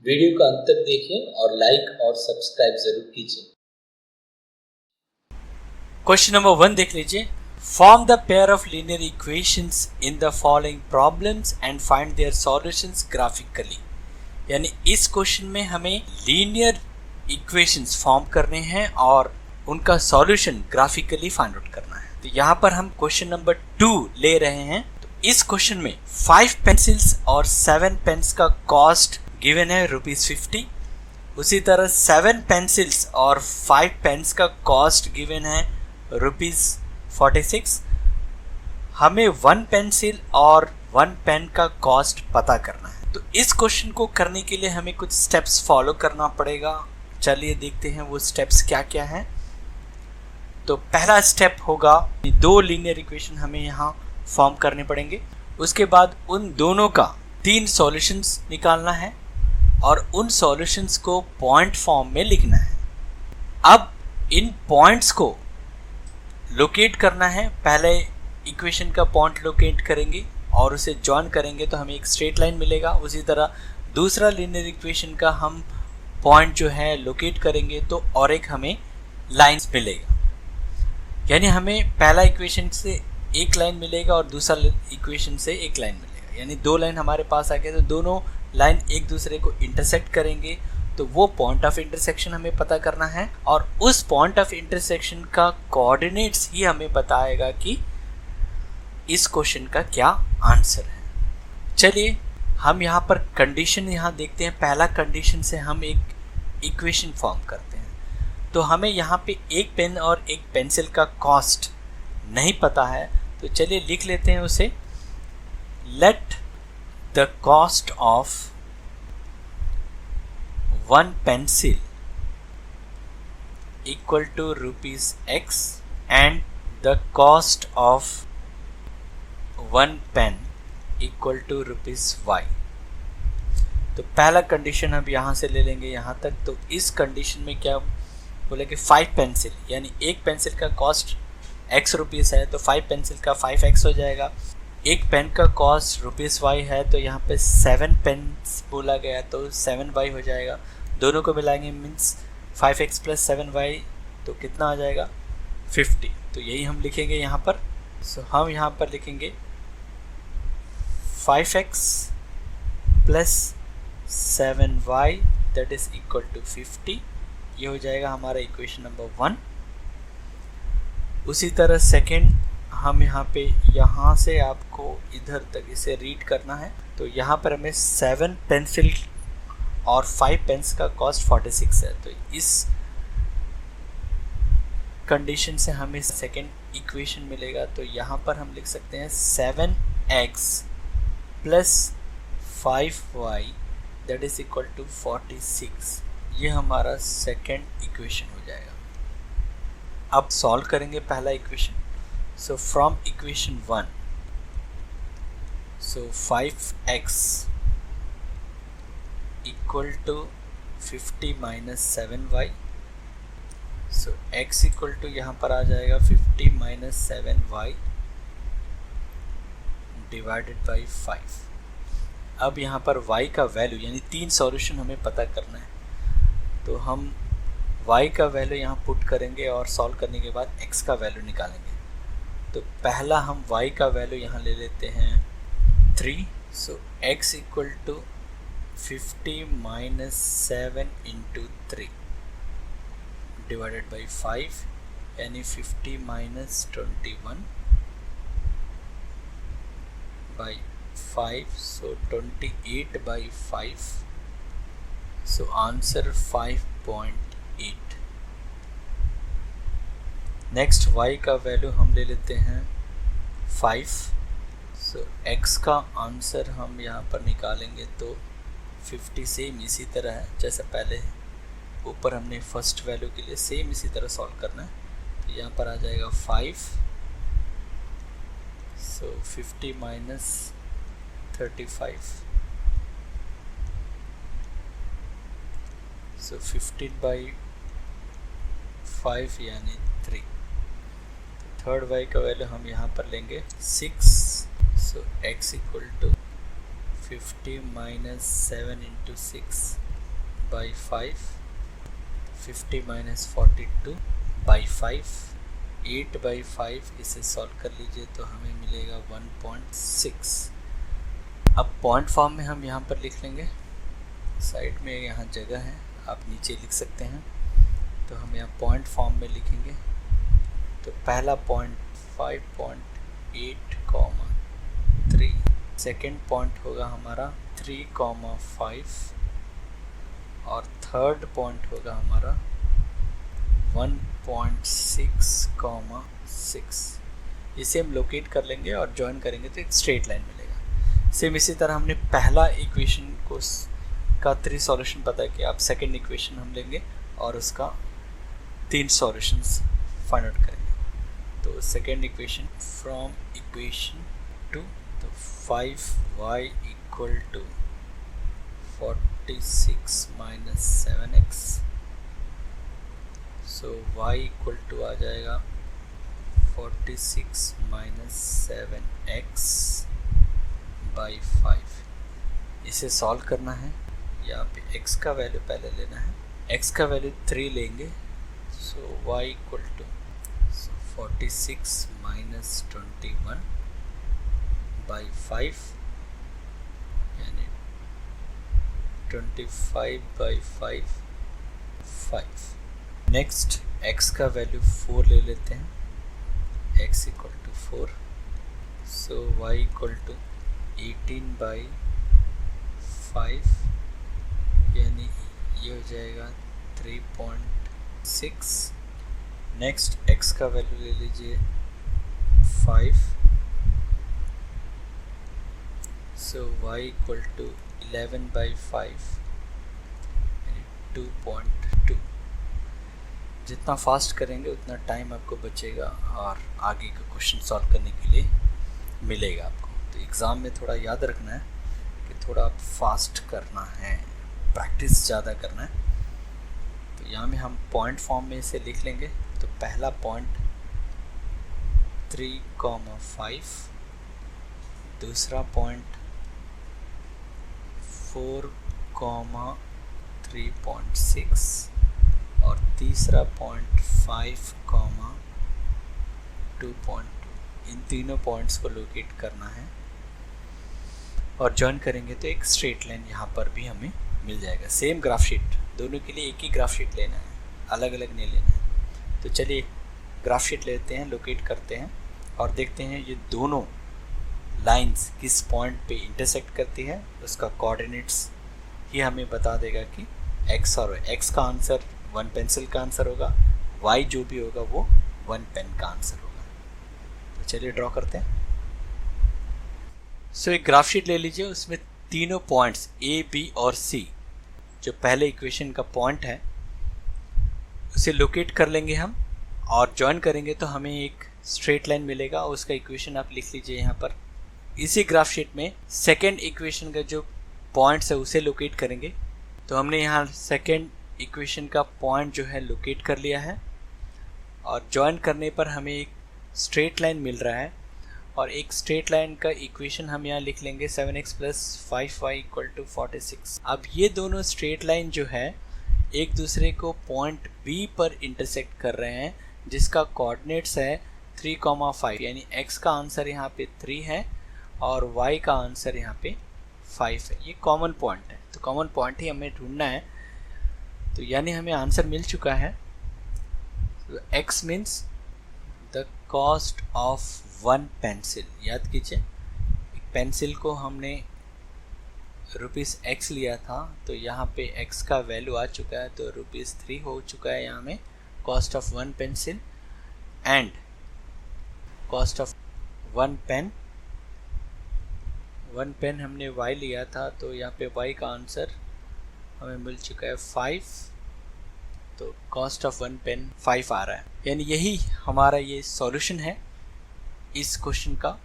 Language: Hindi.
वीडियो का अंत तक देखें और लाइक और सब्सक्राइब जरूर कीजिए। क्वेश्चन नंबर 1 देख लीजिए। Form the pair of linear equations in the following problems and find their solutions graphically. यानी इस क्वेश्चन में हमें लीनियर इक्वेशंस फॉर्म करने हैं और उनका सॉल्यूशन ग्राफिकली फाइंड आउट करना है। तो यहाँ पर हम क्वेश्चन नंबर 2 ले रहे हैं। तो इस क्वेश्चन में 5 पेंसिल्स और 7 पेन्स का कॉस्ट गिवन है ₹50। उसी तरह 7 पेंसिल्स और 5 पेन्स का कॉस्ट गिवन है ₹46। हमें 1 पेंसिल और 1 पेन का कॉस्ट पता करना है। तो इस क्वेश्चन को करने के लिए हमें कुछ स्टेप्स फॉलो करना पड़ेगा। चलिए देखते हैं वो स्टेप्स क्या क्या हैं। तो पहला स्टेप होगा, 2 लीनियर इक्वेशन हमें यहाँ फॉर्म करने पड़ेंगे। उसके बाद उन दोनों का 3 सॉल्यूशंस निकालना है और उन सॉल्यूशंस को पॉइंट फॉर्म में लिखना है। अब इन पॉइंट्स को लोकेट करना है। पहले इक्वेशन का पॉइंट लोकेट करेंगे और उसे जॉइन करेंगे तो हमें एक स्ट्रेट लाइन मिलेगा। उसी तरह दूसरा लीनियर इक्वेशन का हम पॉइंट जो है लोकेट करेंगे तो और एक हमें लाइन मिलेगा। यानी हमें पहला इक्वेशन से एक लाइन मिलेगा और दूसरा इक्वेशन से एक लाइन मिलेगा। यानी 2 लाइन हमारे पास आ गए तो दोनों लाइन एक दूसरे को इंटरसेक्ट करेंगे। तो वो पॉइंट ऑफ इंटरसेक्शन हमें पता करना है और उस पॉइंट ऑफ इंटरसेक्शन का कोऑर्डिनेट्स ही हमें बताएगा कि इस क्वेश्चन का क्या आंसर है। चलिए हम यहाँ पर कंडीशन यहाँ देखते हैं। पहला कंडीशन से हम एक इक्वेशन फॉर्म करते हैं। तो हमें यहाँ पे एक पेन और एक पेंसिल का कॉस्ट नहीं पता है, तो चलिए लिख लेते हैं उसे। Let the cost of 1 pencil equal to ₹X and the cost of 1 pen equal to ₹Y। तो पहला कंडीशन हम यहाँ से ले लेंगे यहाँ तक। तो इस कंडीशन में क्या बोलेंगे, 5 पेंसिल यानी एक पेंसिल का कॉस्ट ₹X है तो 5 पेंसिल का 5X हो जाएगा। एक पेन का कॉस्ट ₹Y है तो यहाँ पे 7 पेन्स बोला गया तो 7Y हो जाएगा। दोनों को मिलाएंगे मीन्स 5X + 7Y तो कितना आ जाएगा 50। तो यही हम लिखेंगे यहाँ पर। सो हम यहाँ पर लिखेंगे 5X + 7Y that is equal to 50। ये हो जाएगा हमारा इक्वेशन नंबर 1। उसी तरह सेकेंड हम यहाँ से आपको इधर तक इसे रीड करना है। तो यहाँ पर हमें 7 पेंसिल और 5 पेन्स का कॉस्ट 46 है। तो इस कंडीशन से हमें सेकेंड इक्वेशन मिलेगा। तो यहाँ पर हम लिख सकते हैं 7X + 5Y that is equal to 46। ये हमारा सेकेंड इक्वेशन हो जाएगा। अब सॉल्व करेंगे पहला equation. So from equation 1, so 5x equal to 50 minus 7y, so x equal to यहाँ पर आ जाएगा 50 minus 7y divided by 5। अब यहाँ पर y का वैल्यू यानी 3 सॉल्यूशन हमें पता करना है। तो हम y का वैल्यू यहाँ पुट करेंगे और सॉल्व करने के बाद x का वैल्यू निकालेंगे। तो पहला हम y का वैल्यू यहाँ ले लेते हैं 3। So x equal to 50 minus 7 into 3 divided by 5 यानी 50 minus 21 by 5, so 28 by 5, so answer 5.8। Next y का वैल्यू हम ले लेते हैं 5, सो x का आंसर हम यहाँ पर निकालेंगे तो 50 सेम इसी तरह है जैसे पहले ऊपर हमने फर्स्ट वैल्यू के लिए सेम इसी तरह सॉल्व करना है। तो यहाँ पर आ जाएगा 5, सो 50 minus 35, सो 15 by 5 यानी 3। थर्ड y का वैल्यू हम यहाँ पर लेंगे 6, सो x equal to 50 minus 7 into 6 by 5, 50 minus 42 by 5, 8 by 5, इसे सॉल्व कर लीजिए तो हमें मिलेगा 1.6। अब पॉइंट फॉर्म में हम यहाँ पर लिख लेंगे, साइड में यहाँ जगह है, आप नीचे लिख सकते हैं। तो हम यहाँ पॉइंट फॉर्म में लिखेंगे तो पहला पॉइंट 5.8, 3, सेकेंड पॉइंट होगा हमारा 3, 5 और थर्ड पॉइंट होगा हमारा 1.6, इसे हम लोकेट कर लेंगे और ज्वाइन करेंगे तो एक स्ट्रेट लाइन मिलेगा। सेम इसी तरह हमने पहला इक्वेशन को का 3 सॉल्यूशन पता किया, अब सेकेंड इक्वेशन हम लेंगे और उसका 3 सॉल्यूशंस फाइंड आउट करेंगे। तो सेकेंड इक्वेशन फ्रॉम इक्वेशन 2, तो 5y equal to 46 minus 7x, so y equal to आ जाएगा 46 minus 7x by 5। इसे सॉल्व करना है, यहाँ पे x का वैल्यू पहले लेना है, x का वैल्यू 3 लेंगे, सो y equal to 46 minus 21 by 5 यानी 25 by 5, 5। नेक्स्ट x का वैल्यू 4 ले लेते हैं, x equal to 4, so y equal to 18 by 5 यानी ये हो जाएगा 3.6। नेक्स्ट x का वैल्यू ले लीजिए 5, सो y इक्वल टू 11 by 5 यानी 2.2। जितना फास्ट करेंगे उतना टाइम आपको बचेगा और आगे का क्वेश्चन सॉल्व करने के लिए मिलेगा आपको। तो एग्ज़ाम में थोड़ा याद रखना है कि थोड़ा आप फास्ट करना है, प्रैक्टिस ज़्यादा करना है। तो यहाँ में हम पॉइंट फॉर्म में इसे लिख लेंगे। तो पहला पॉइंट 3, 5, दूसरा पॉइंट 4, 3.6 और तीसरा पॉइंट 5, 2.2। इन तीनों पॉइंट्स को लोकेट करना है और जॉइन करेंगे तो एक स्ट्रेट लाइन यहाँ पर भी हमें मिल जाएगा। सेम ग्राफ शीट, दोनों के लिए एक ही ग्राफ शीट लेना है, अलग अलग नहीं लेना है। तो चलिए ग्राफ शीट लेते हैं, लोकेट करते हैं और देखते हैं ये दोनों लाइंस किस पॉइंट पे इंटरसेक्ट करती है। उसका कोऑर्डिनेट्स ही हमें बता देगा कि x और x का आंसर 1 पेंसिल का आंसर होगा, y जो भी होगा वो 1 पेन का आंसर होगा। तो चलिए ड्रॉ करते हैं। सो एक ग्राफ शीट ले लीजिए, उसमें तीनों पॉइंट्स a, b और c, जो पहले इक्वेशन का पॉइंट है उसे लोकेट कर लेंगे हम और ज्वाइन करेंगे तो हमें एक स्ट्रेट लाइन मिलेगा। उसका इक्वेशन आप लिख लीजिए यहाँ पर। इसी ग्राफ शीट में सेकेंड इक्वेशन का जो पॉइंट्स है उसे लोकेट करेंगे। तो हमने यहाँ सेकेंड इक्वेशन का पॉइंट जो है लोकेट कर लिया है और ज्वाइन करने पर हमें एक स्ट्रेट लाइन मिल रहा है और एक स्ट्रेट लाइन का इक्वेशन हम यहाँ लिख लेंगे 7x + 5y इक्वल टू 46। अब ये दोनों स्ट्रेट लाइन जो है एक दूसरे को पॉइंट B पर इंटरसेक्ट कर रहे हैं, जिसका कोऑर्डिनेट्स है 3, 5 यानी x का आंसर यहाँ पे 3 है और y का आंसर यहाँ पे 5 है। ये कॉमन पॉइंट है, तो कॉमन पॉइंट ही हमें ढूंढना है। तो यानी हमें आंसर मिल चुका है। तो x means the cost of 1 pencil. याद कीजिए, एक पेंसिल को हमने ₹x लिया था, तो यहाँ पे x का वैल्यू आ चुका है, तो ₹3 हो चुका है यहाँ में cost of 1 pencil and cost of 1 pen. 1 pen हमने y लिया था, तो यहाँ पे y का आंसर हमें मिल चुका है 5, तो कॉस्ट ऑफ 1 पेन 5 आ रहा है। यानी यही हमारा ये सॉल्यूशन है इस क्वेश्चन का।